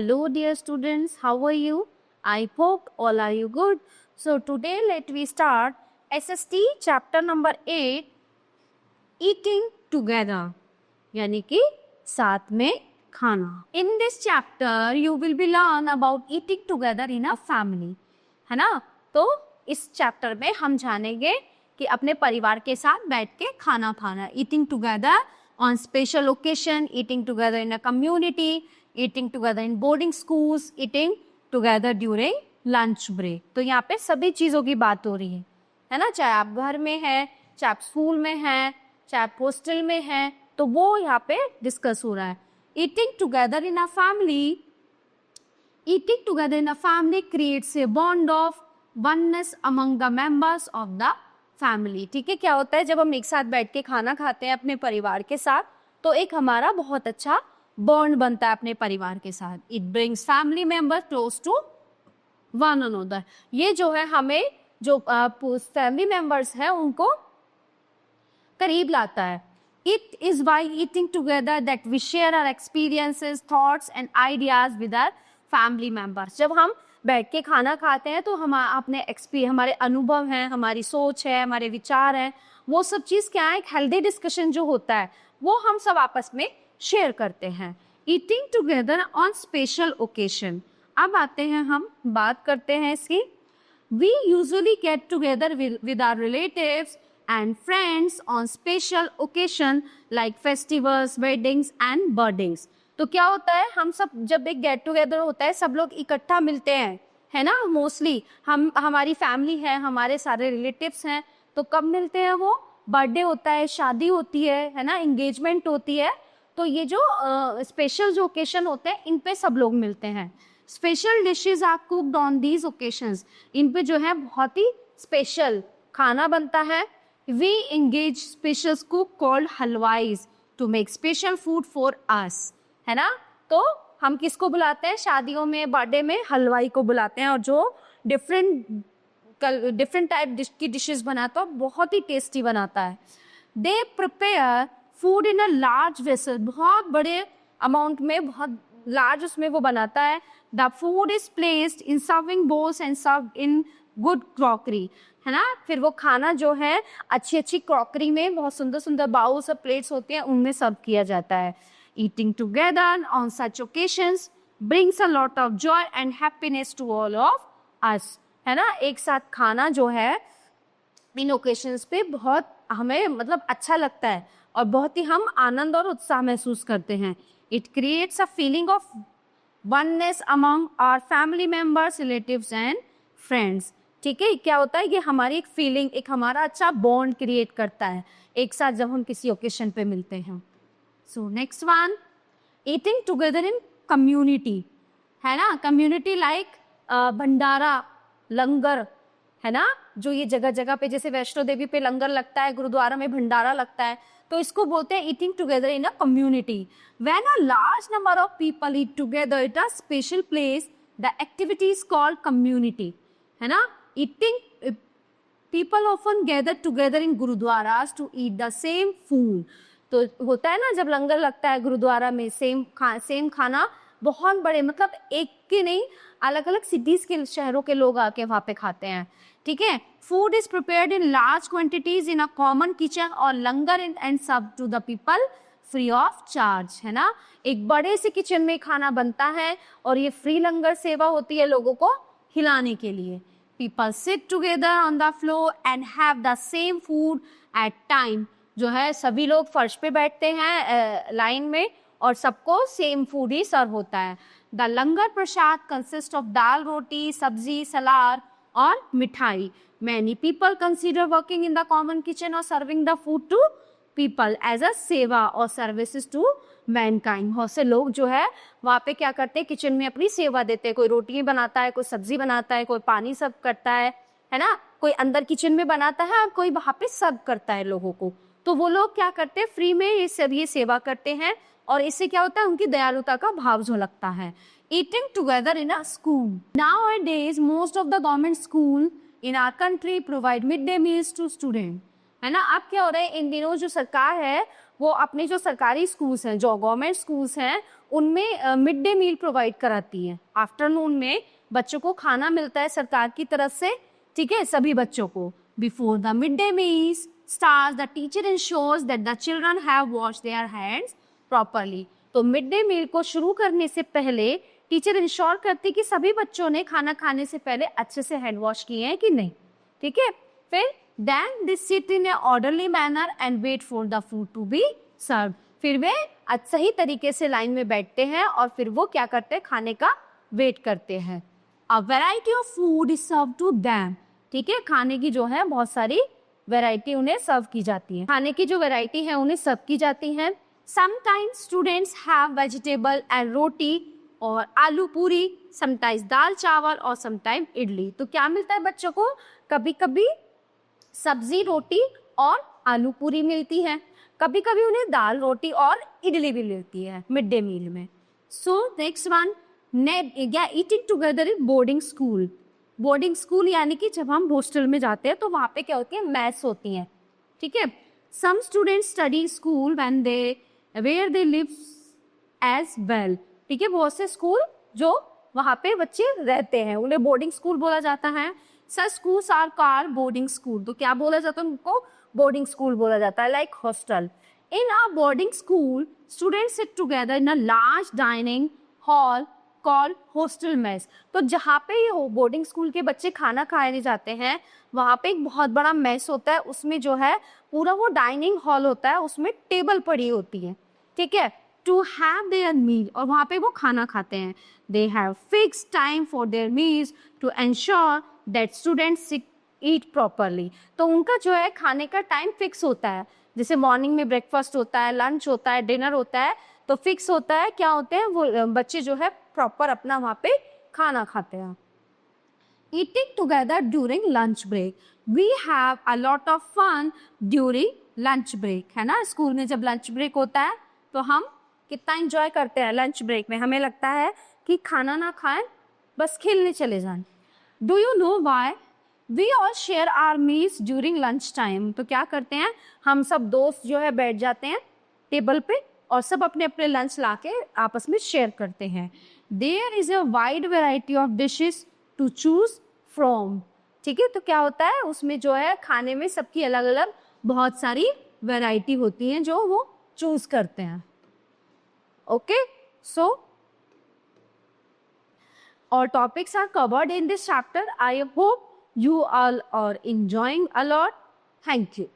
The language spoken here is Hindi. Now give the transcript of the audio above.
Hello dear students, how are you? I hope all are you good. So today let we start SST chapter number 8 eating together यानी कि साथ में खाना. In this chapter you will be learn about eating together in a family, है ना. तो इस चैप्टर में हम जानेंगे कि अपने परिवार के साथ बैठ के खाना खाना. Eating together on special occasion, eating together in a community, eating together in boarding schools, eating together during lunch break. तो यहाँ पे सभी चीज़ों की बात हो रही है ना. चाहे आप घर में हैं, चाहे आप स्कूल में हैं, चाहे आप हॉस्टल में हैं, तो वो यहाँ पे डिस्कस हो रहा है. Eating together in a family, eating together in a family creates a bond of oneness among the members of the family. ठीक है, क्या होता है जब हम एक साथ बैठ के खाना खाते हैं अपने परिवार के साथ, तो एक हमारा बहुत अच्छा बॉन्ड बनता है अपने परिवार के साथ. It brings family member close to one another. ये जो है हमें जो फैमिली मेंबर्स हैं उनको करीब लाता है. It is by eating together that we share our experiences, thoughts and ideas with our family members. जब हम बैठ के खाना खाते हैं तो हम अपने हमारे अनुभव हैं, हमारी सोच है, हमारे विचार हैं, वो सब चीज़ क्या है, एक हेल्दी डिस्कशन जो होता है वो हम सब आपस में शेयर करते हैं. Eating together on special occasion. अब आते हैं, हम बात करते हैं इसकी. We usually get together with our relatives and friends on special occasion like festivals, weddings and birthdays. तो क्या होता है, हम सब जब एक गेट टुगेदर होता है, सब लोग इकट्ठा मिलते हैं, है ना. मोस्टली हमारी फैमिली है, हमारे सारे रिलेटिव्स हैं, तो कब मिलते हैं वो, बर्थडे होता है, शादी होती है ना, एंगेजमेंट होती है. तो ये जो स्पेशल जो ओकेशन होते हैं इन पे सब लोग मिलते हैं. Special dishes are cooked on these occasions. इन पे जो है बहुत ही स्पेशल खाना बनता है. We engage special cook called halwais to make special food for us, है ना. तो हम किसको बुलाते हैं शादियों में, बर्थडे में, हलवाई को बुलाते हैं, और जो डिफरेंट टाइप की डिशेस बनाता है, बहुत ही टेस्टी बनाता है. They prepare food in a large vessel. बहुत बड़े अमाउंट में, बहुत लार्ज उसमें वो बनाता है. The food is placed in serving bowls and serve in good crockery, है ना. फिर वो खाना जो है अच्छी अच्छी क्रॉकरी में, बहुत सुंदर सुंदर बाउल्स और प्लेट्स होती हैं, उनमें सर्व किया जाता है. Eating together on such occasions brings a lot of joy and happiness to all of us, है ना. एक साथ खाना जो है इन ओकेशंस पे बहुत हमें मतलब अच्छा लगता है और बहुत ही हम आनंद और उत्साह महसूस करते हैं. It creates a feeling of oneness among our family members, relatives and friends. ठीक है, क्या होता है, ये हमारी एक फीलिंग, एक हमारा अच्छा बॉन्ड क्रिएट करता है एक साथ जब हम किसी ओकेशन पे मिलते हैं. So next one, eating together in community, है ना. community like भंडारा, लंगर, है ना. जो ये जगह जगह पे, जैसे वैष्णो देवी पे लंगर लगता है, गुरुद्वारा में भंडारा लगता है, तो इसको बोलते हैं eating together in a community. When a large number of people eat together at a special place, the activity is called community, है ना. eating people often gather together in gurudwaras to eat the same food. तो होता है ना, जब लंगर लगता है गुरुद्वारा में, सेम खाना बहुत बड़े, मतलब एक के नहीं, अलग अलग सिटीज के, शहरों के लोग आके वहाँ पे खाते हैं. ठीक है. Food is prepared in large quantities in a common kitchen और langar and serve to the people free of charge, है ना. एक बड़े से किचन में खाना बनता है और ये फ्री लंगर सेवा होती है लोगों को खिलाने के लिए. People sit together on the floor and have the same food at time. जो है सभी लोग फर्श पे बैठते हैं लाइन में और सबको सेम फूड ही सर्व होता है. The langar prasad consist of dal, roti, sabzi, salad और mithai. Many people consider working in the common kitchen और serving the food to people as a seva और सर्विसेज टू मैनकाइंड. बहुत से लोग जो है वहाँ पे क्या करते हैं, किचन में अपनी सेवा देते हैं. कोई रोटी बनाता है, कोई सब्जी बनाता है, कोई पानी सर्व करता है ना. कोई अंदर किचन में बनाता है और कोई वहाँ पे सर्व करता है लोगों को. तो वो लोग क्या करते हैं, फ्री में ये सेवा करते हैं और इससे क्या होता है, उनकी दयालुता का भाव झलकता है. Eating together in a school. Nowadays most of the government school in our country provide midday meals to student, है ना. अब क्या हो रहा है, इन दिनों जो सरकार है वो अपने जो सरकारी स्कूल्स हैं, जो गवर्नमेंट स्कूल्स हैं, उनमें मिड डे मील प्रोवाइड कराती है। आफ्टरनून में बच्चों को खाना मिलता है सरकार की तरफ से, ठीक है, सभी बच्चों को। Before the mid day meals starts the teacher ensures that the children have washed their hands properly. तो मिड डे मील को शुरू करने से पहले टीचर इंश्योर करती कि सभी बच्चों ने खाना खाने से पहले अच्छे से हैंड वॉश किए हैं कि नहीं, ठीक है। फिर then they sit in a orderly manner and wait for the food to be serve. फिर वे सही तरीके से लाइन में बैठते हैं और फिर वो क्या करते हैं, खाने का वेट करते हैं। A variety of food is serve to them, ठीक है, खाने की जो है बहुत सारी वैरायटी उन्हें सर्व की जाती है। खाने की जो वैरायटी है उन्हें सर्व की जाती है। Sometimes students have vegetable and roti और आलू पूरी, समटाइम्स दाल चावल और समटाइम इडली। तो क्या मिलता है बच्चों को, कभी कभी सब्जी रोटी और आलू पूरी मिलती है, कभी कभी उन्हें दाल रोटी और इडली भी मिलती है मिड डे मील में। So next one, eating together in boarding school. Boarding school यानी कि जब हम हॉस्टल में जाते हैं तो वहाँ पे क्या होती है, मैस होती हैं, ठीक है। Some students study school when they where they live as well, ठीक है, बहुत से स्कूल जो वहाँ पे बच्चे रहते हैं उन्हें बोर्डिंग स्कूल बोला जाता है। Such schools are called boarding school. तो क्या बोला जाता है उनको, बोर्डिंग स्कूल बोला जाता है, like hostel. In a boarding school students sit together in a large dining hall called hostel mess. तो जहाँ पे ये बोर्डिंग स्कूल के बच्चे खाना खाने जाते हैं वहाँ पे एक बहुत बड़ा मेस होता है, उसमें जो है पूरा वो डाइनिंग हॉल होता है, उसमें टेबल पड़ी होती है, ठीक है, टू हैव देयर मील, और वहाँ पे वो खाना खाते हैं। They have fix time for their meals to ensure that students eat properly. तो उनका जो है खाने का टाइम फिक्स होता है, जैसे मॉर्निंग में ब्रेकफास्ट होता है, लंच होता है, डिनर होता है, तो फिक्स होता है, क्या होते हैं वो बच्चे जो है प्रॉपर अपना वहाँ पे खाना खाते हैं। Eating together during lunch break. We have a lot of fun during lunch break, है ना। स्कूल में जब लंच ब्रेक होता है तो हम कितना एंजॉय करते हैं लंच ब्रेक में, हमें लगता है कि खाना ना खाएं, बस खेलने चले जाएं। Do you know why we all share our meals during lunch time. तो क्या करते हैं, हम सब दोस्त जो है बैठ जाते हैं टेबल पे और सब अपने अपने लंच ला के आपस में शेयर करते हैं। There is a wide variety of dishes to choose from, ठीक है। तो क्या होता है उसमें जो है खाने में सबकी अलग अलग बहुत सारी वैरायटी होती हैं जो वो चूज करते हैं। Okay, so all topics are covered in this chapter. I hope you all are enjoying a lot. Thank you.